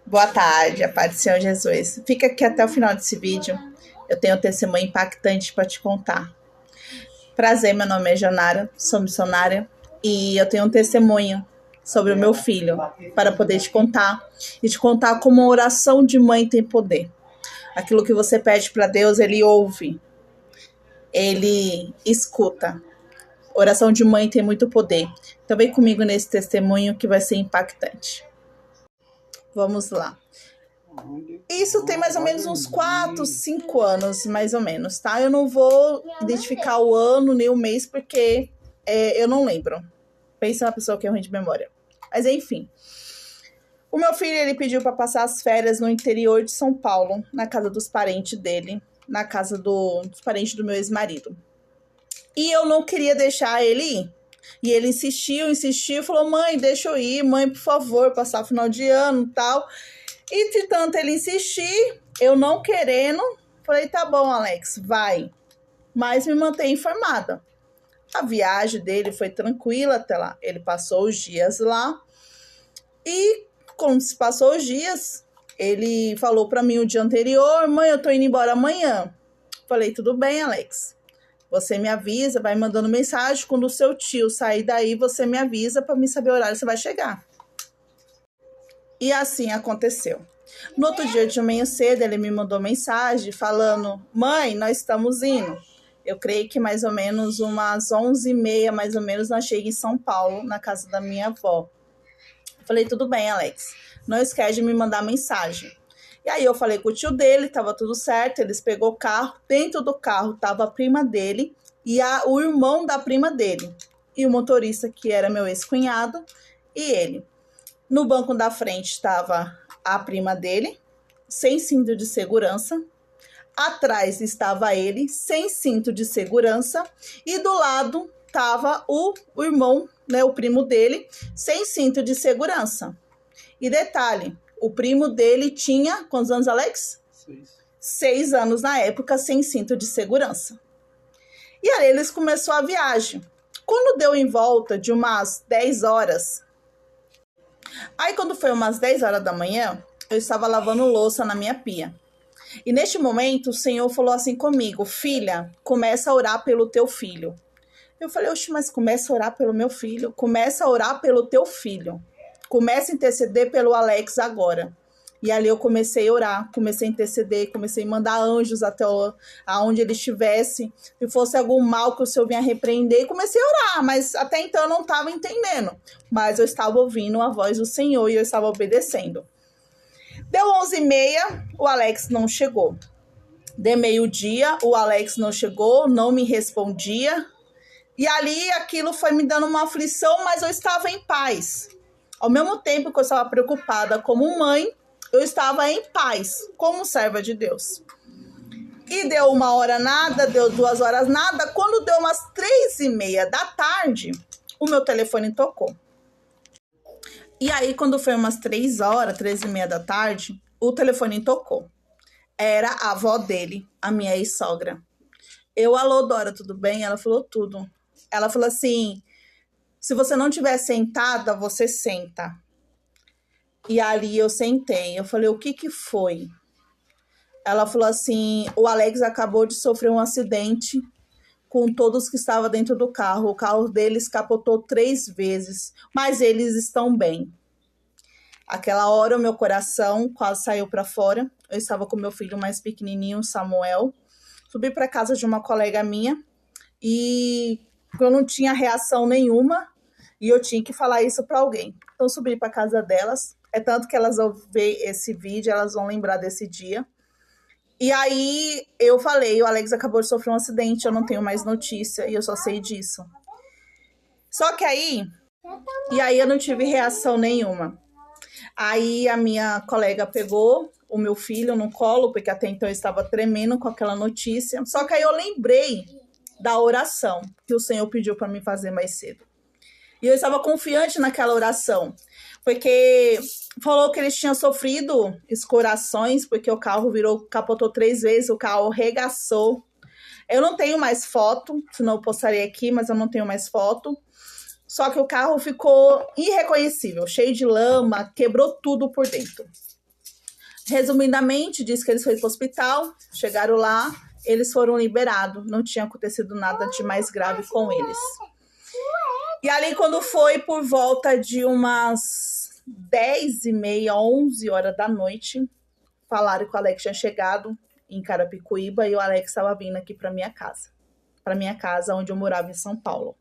Boa tarde, a paz do Senhor Jesus. Fica aqui até o final desse vídeo. Eu tenho um testemunho impactante para te contar. Prazer, meu nome é Janara, sou missionária e eu tenho um testemunho sobre o meu filho para poder te contar e te contar como a oração de mãe tem poder. Aquilo que você pede para Deus, Ele ouve, Ele escuta. Oração de mãe tem muito poder. Então vem comigo nesse testemunho que vai ser impactante. Vamos lá. Isso tem mais ou menos uns 4, 5 anos, mais ou menos, tá? Eu não vou identificar o ano nem o mês, porque eu não lembro. Pensa na pessoa que é ruim de memória. Mas enfim. O meu filho, ele pediu para passar as férias no interior de São Paulo, na casa dos parentes dele, na casa dos parentes do meu ex-marido. E eu não queria deixar ele ir. E ele insistiu, falou, mãe, deixa eu ir, mãe, por favor, passar o final de ano e tal. E de tanto ele insistir, eu não querendo, falei, tá bom, Alex, vai. Mas me mantém informada. A viagem dele foi tranquila até lá. Ele passou os dias lá. E quando se passou os dias, ele falou pra mim o dia anterior, mãe, eu tô indo embora amanhã. Falei, tudo bem, Alex. Você me avisa, vai mandando mensagem. Quando o seu tio sair daí, você me avisa para mim saber o horário que você vai chegar. E assim aconteceu. No outro dia de manhã cedo, ele me mandou mensagem falando, mãe, nós estamos indo. Eu creio que mais ou menos umas 11h30, mais ou menos, nós chegamos em São Paulo, na casa da minha avó. Falei, tudo bem, Alex. Não esquece de me mandar mensagem. E aí eu falei com o tio dele, tava tudo certo, eles pegou o carro, dentro do carro tava a prima dele e o irmão da prima dele. E o motorista, que era meu ex-cunhado, e ele. No banco da frente estava a prima dele, sem cinto de segurança. Atrás estava ele, sem cinto de segurança. E do lado estava o irmão, né, o primo dele, sem cinto de segurança. E detalhe, o primo dele tinha, quantos anos, Alex? 6 anos na época, sem cinto de segurança. E aí eles começaram a viagem. Quando deu em volta de umas 10 horas, aí quando foi umas 10 horas da manhã, eu estava lavando louça na minha pia. E neste momento o Senhor falou assim comigo, filha, começa a orar pelo teu filho. Eu falei, oxe, mas começa a orar pelo meu filho? Começa a orar pelo teu filho. Começa a interceder pelo Alex agora. E ali eu comecei a orar, comecei a interceder, comecei a mandar anjos até aonde ele estivesse. Se fosse algum mal que o Senhor vinha repreender, e comecei a orar, mas até então eu não estava entendendo. Mas eu estava ouvindo a voz do Senhor e eu estava obedecendo. Deu 11h30, o Alex não chegou. De meio-dia, o Alex não chegou, não me respondia. E ali aquilo foi me dando uma aflição, mas eu estava em paz. Ao mesmo tempo que eu estava preocupada como mãe, eu estava em paz, como serva de Deus. E deu 1h nada, deu 2 horas nada. Quando deu umas 3h30 da tarde, o meu telefone tocou. E aí, quando foi umas 3 horas, 3h30 da tarde, o telefone tocou. Era a avó dele, a minha ex-sogra. Eu, alô, Dora, tudo bem? Ela falou tudo. Ela falou assim, se você não estiver sentada, você senta. E ali eu sentei. Eu falei, o que que foi? Ela falou assim, o Alex acabou de sofrer um acidente com todos que estavam dentro do carro. O carro deles capotou 3 vezes, mas eles estão bem. Aquela hora o meu coração quase saiu para fora. Eu estava com meu filho mais pequenininho, Samuel. Subi para casa de uma colega minha e eu não tinha reação nenhuma e eu tinha que falar isso para alguém. Então subi para casa delas. É tanto que elas vão ver esse vídeo, elas vão lembrar desse dia. E aí eu falei, o Alex acabou de sofrer um acidente, eu não tenho mais notícia e eu só sei disso. Só que aí eu não tive reação nenhuma. Aí a minha colega pegou o meu filho no colo, porque até então eu estava tremendo com aquela notícia. Só que aí eu lembrei da oração que o Senhor pediu para mim fazer mais cedo. E eu estava confiante naquela oração, porque falou que eles tinham sofrido escoriações, porque o carro capotou 3 vezes, o carro regaçou. Eu não tenho mais foto, senão eu postaria aqui, mas eu não tenho mais foto. Só que o carro ficou irreconhecível, cheio de lama, quebrou tudo por dentro. Resumidamente, disse que eles foram para o hospital, chegaram lá, eles foram liberados, não tinha acontecido nada de mais grave com eles. E ali, quando foi por volta de umas 10h30, 11 horas da noite, falaram que o Alex tinha chegado em Carapicuíba e o Alex estava vindo aqui para minha casa, onde eu morava em São Paulo.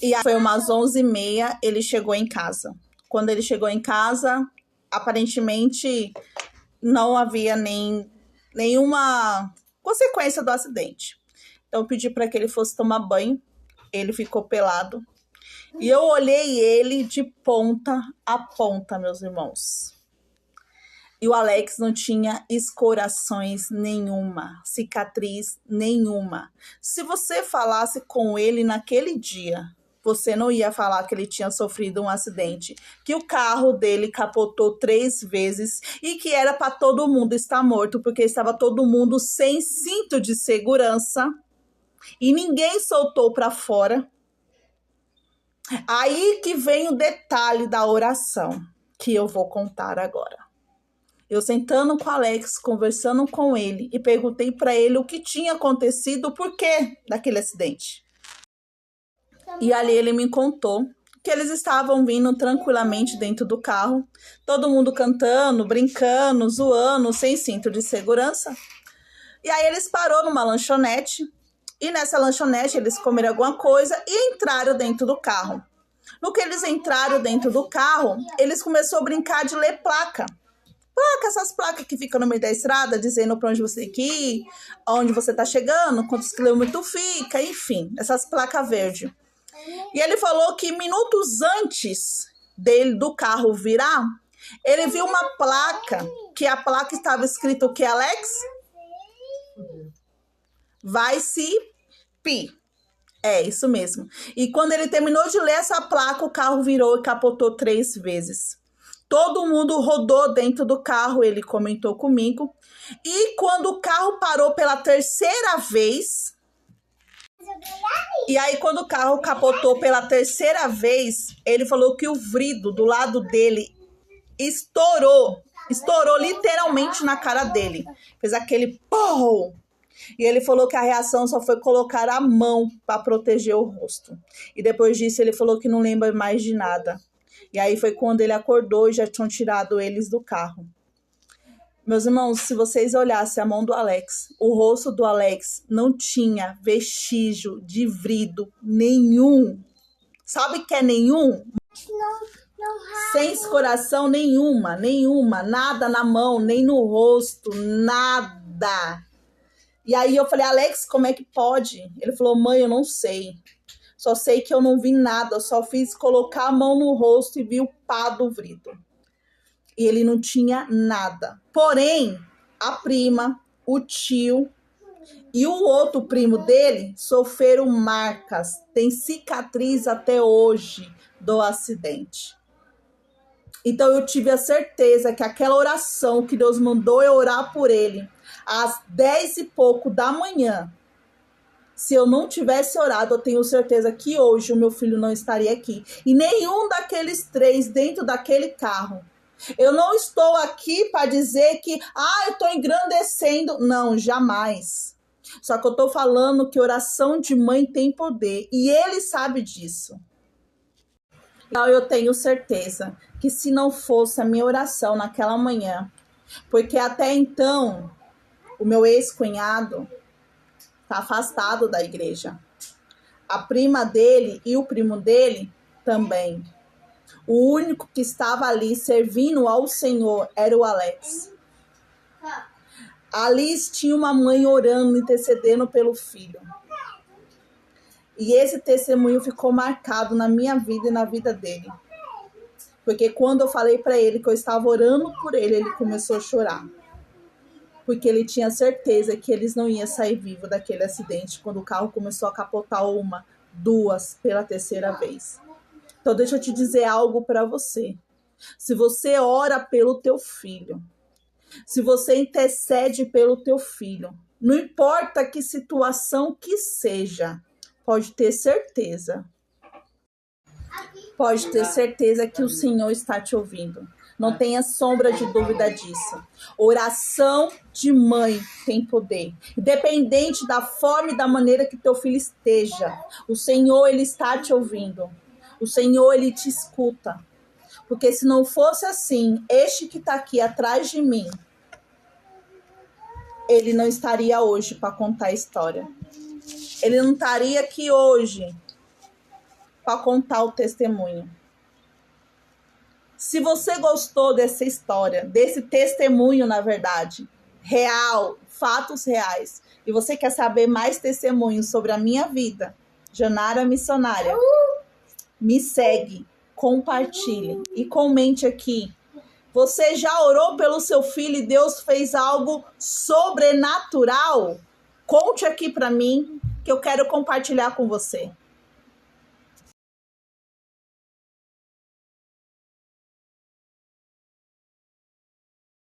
E aí foi umas 11h30, ele chegou em casa. Quando ele chegou em casa, aparentemente não havia nenhuma consequência do acidente. Então eu pedi para que ele fosse tomar banho, ele ficou pelado. E eu olhei ele de ponta a ponta, meus irmãos. E o Alex não tinha escorações nenhuma, cicatriz nenhuma. Se você falasse com ele naquele dia, você não ia falar que ele tinha sofrido um acidente, que o carro dele capotou 3 vezes e que era para todo mundo estar morto, porque estava todo mundo sem cinto de segurança e ninguém soltou para fora. Aí que vem o detalhe da oração, que eu vou contar agora. Eu sentando com o Alex, conversando com ele e perguntei para ele o que tinha acontecido, o porquê daquele acidente. E ali ele me contou que eles estavam vindo tranquilamente dentro do carro, todo mundo cantando, brincando, zoando, sem cinto de segurança. E aí eles pararam numa lanchonete e nessa lanchonete eles comeram alguma coisa e entraram dentro do carro. No que eles entraram dentro do carro, eles começaram a brincar de ler placa. Essas placas que ficam no meio da estrada, dizendo para onde você tem que ir, onde você está chegando, quantos quilômetros fica, enfim, essas placas verdes. E ele falou que minutos antes do carro virar, ele viu uma placa, que a placa estava escrito o que, Alex? Vai-se pi. É, isso mesmo. E quando ele terminou de ler essa placa, o carro virou e capotou 3 vezes. Todo mundo rodou dentro do carro, ele comentou comigo. E quando o carro parou pela 3ª vez... E aí, quando o carro capotou pela 3ª vez, ele falou que o vidro do lado dele estourou. Estourou literalmente na cara dele. Fez aquele pau. E ele falou que a reação só foi colocar a mão para proteger o rosto. E depois disso, ele falou que não lembra mais de nada. E aí foi quando ele acordou e já tinham tirado eles do carro. Meus irmãos, se vocês olhassem a mão do Alex, o rosto do Alex não tinha vestígio de vidro nenhum. Sabe que é nenhum? Sem escoração nenhuma, nada na mão, nem no rosto, nada. E aí eu falei, Alex, como é que pode? Ele falou, mãe, eu não sei. Só sei que eu não vi nada, eu só fiz colocar a mão no rosto e vi o pá do vidro. E ele não tinha nada. Porém, a prima, o tio e o outro primo dele sofreram marcas. Tem cicatriz até hoje do acidente. Então eu tive a certeza que aquela oração que Deus mandou eu orar por ele, às 10 e pouco da manhã, se eu não tivesse orado, eu tenho certeza que hoje o meu filho não estaria aqui. E nenhum daqueles 3 dentro daquele carro. Eu não estou aqui para dizer que, eu estou engrandecendo. Não, jamais. Só que eu estou falando que oração de mãe tem poder. E ele sabe disso. Então eu tenho certeza que se não fosse a minha oração naquela manhã, porque até então o meu ex-cunhado está afastado da igreja. A prima dele e o primo dele também. O único que estava ali servindo ao Senhor era o Alex. A Liz tinha uma mãe orando, intercedendo pelo filho. E esse testemunho ficou marcado na minha vida e na vida dele. Porque quando eu falei para ele que eu estava orando por ele, ele começou a chorar. Porque ele tinha certeza que eles não iam sair vivos daquele acidente quando o carro começou a capotar 1, 2, pela 3ª vez. Então deixa eu te dizer algo para você. Se você ora pelo teu filho, se você intercede pelo teu filho, não importa que situação que seja, pode ter certeza que o Senhor está te ouvindo. Não tenha sombra de dúvida disso. Oração de mãe tem poder. Independente da forma e da maneira que teu filho esteja, o Senhor, Ele está te ouvindo. O Senhor, Ele te escuta. Porque se não fosse assim, este que está aqui atrás de mim, ele não estaria hoje para contar a história. Ele não estaria aqui hoje para contar o testemunho. Se você gostou dessa história, desse testemunho, na verdade, real, fatos reais, e você quer saber mais testemunhos sobre a minha vida, Janara Missionária, me segue, compartilhe e comente aqui. Você já orou pelo seu filho e Deus fez algo sobrenatural? Conte aqui para mim, que eu quero compartilhar com você.